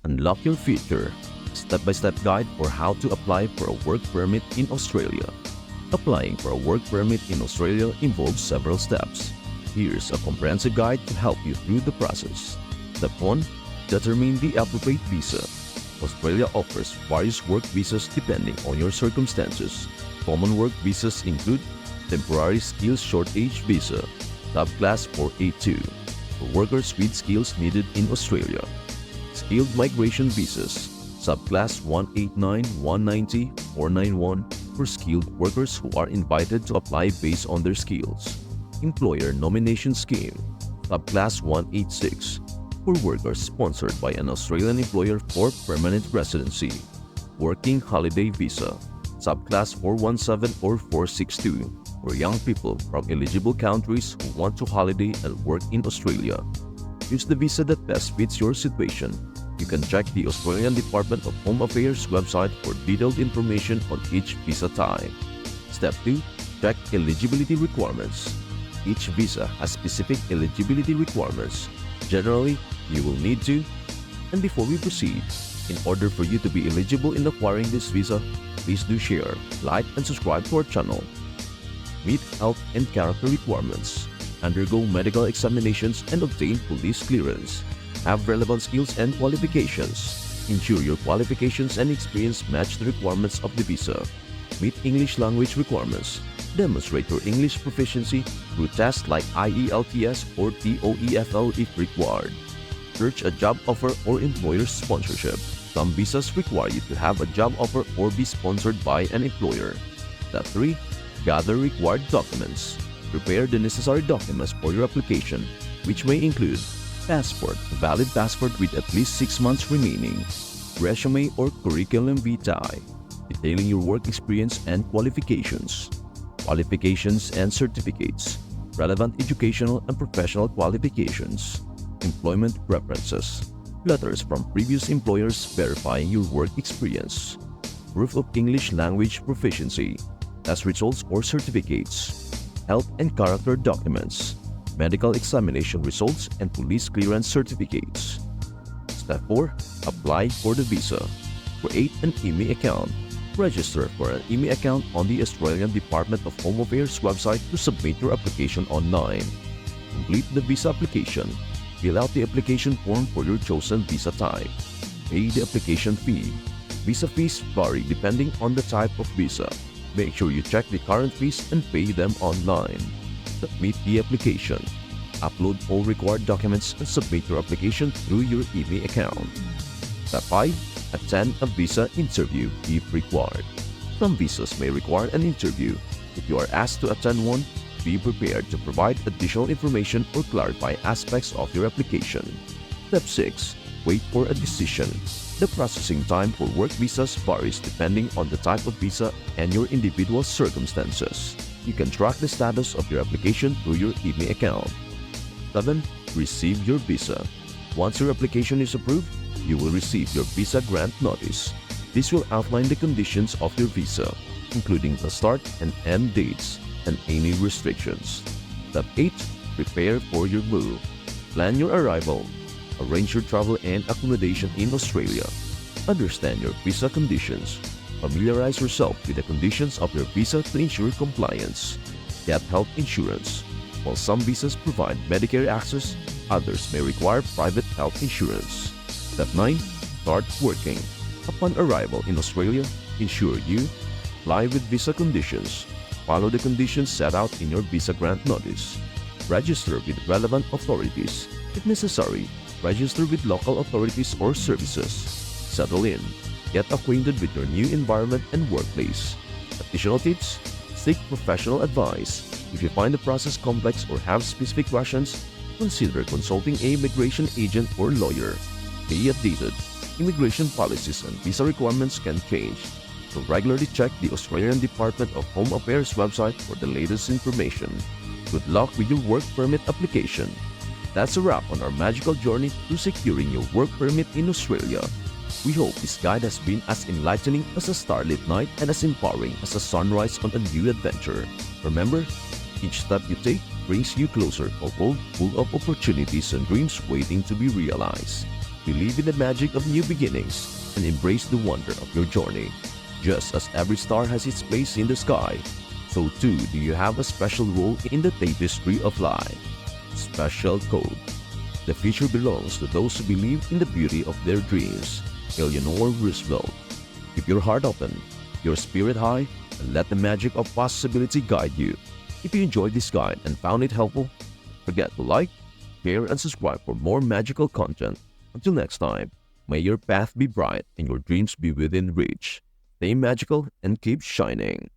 Unlock your future. Step-by-step guide for how to apply for a work permit in Australia. Applying for a work permit in Australia involves several steps. Here's a comprehensive guide to help you through the process. Step 1. Determine the appropriate visa. Australia offers various work visas depending on your circumstances. Common work visas include Temporary Skills Shortage Visa, Subclass 482, for workers with skills needed in Australia. Skilled Migration Visas, Subclass 189, 190, 491, for skilled workers who are invited to apply based on their skills. Employer Nomination Scheme, Subclass 186, for workers sponsored by an Australian employer for permanent residency. Working Holiday Visa, Subclass 417 or 462, for young people from eligible countries who want to holiday and work in Australia. Use the visa that best fits your situation. You can check the Australian Department of Home Affairs website for detailed information on each visa type. Step 2. Check eligibility requirements. Each visa has specific eligibility requirements. Generally, you will need to. And before we proceed, in order for you to be eligible in acquiring this visa, please do share, like, and subscribe to our channel. Meet health and character requirements. Undergo medical examinations and obtain police clearance. Have relevant skills and qualifications. Ensure your qualifications and experience match the requirements of the visa. Meet English language requirements. Demonstrate your English proficiency through tests like IELTS or TOEFL if required. Search a job offer or employer sponsorship. Some visas require you to have a job offer or be sponsored by an employer. Step 3. Gather required documents. Prepare the necessary documents for your application, which may include passport, valid passport with at least 6 months remaining, resume or curriculum vitae, detailing your work experience and qualifications, qualifications and certificates, relevant educational and professional qualifications, employment references, letters from previous employers verifying your work experience, proof of English language proficiency, test results or certificates, health and character documents, medical examination results, and police clearance certificates. Step 4. Apply for the visa. Create an IME account. Register for an IME account on the Australian Department of Home Affairs website to submit your application online. Complete the visa application. Fill out the application form for your chosen visa type. Pay the application fee. Visa fees vary depending on the type of visa. Make sure you check the current fees and pay them online. Submit the application. Upload all required documents and submit your application through your IME account. Step 5. Attend a visa interview if required. Some visas may require an interview. If you are asked to attend one, be prepared to provide additional information or clarify aspects of your application. Step 6. Wait for a decision. The processing time for work visas varies depending on the type of visa and your individual circumstances. You can track the status of your application through your IME account. 7. Receive your visa. Once your application is approved, you will receive your visa grant notice. This will outline the conditions of your visa, including the start and end dates and any restrictions. Step 8. Prepare for your move. Plan your arrival. Arrange your travel and accommodation in Australia. Understand your visa conditions. Familiarize yourself with the conditions of your visa to ensure compliance. Get health insurance. While some visas provide Medicare access, others may require private health insurance. Step 9. Start working. Upon arrival in Australia, ensure you comply with visa conditions. Follow the conditions set out in your visa grant notice. Register with relevant authorities. If necessary, register with local authorities or services. Settle in. Get acquainted with your new environment and workplace. Additional tips: seek professional advice. If you find the process complex or have specific questions, consider consulting an immigration agent or lawyer. Stay updated. Immigration policies and visa requirements can change, so regularly check the Australian Department of Home Affairs website for the latest information. Good luck with your work permit application. That's a wrap on our magical journey to securing your work permit in Australia. We hope this guide has been as enlightening as a starlit night and as empowering as a sunrise on a new adventure. Remember, each step you take brings you closer to a world full of opportunities and dreams waiting to be realized. Believe in the magic of new beginnings and embrace the wonder of your journey. Just as every star has its place in the sky, so too do you have a special role in the tapestry of life. Special Code. The future belongs to those who believe in the beauty of their dreams. Eleanor Roosevelt. Keep your heart open, your spirit high, and let the magic of possibility guide you. If you enjoyed this guide and found it helpful, don't forget to like, share, and subscribe for more magical content. Until next time, may your path be bright and your dreams be within reach. Stay magical and keep shining.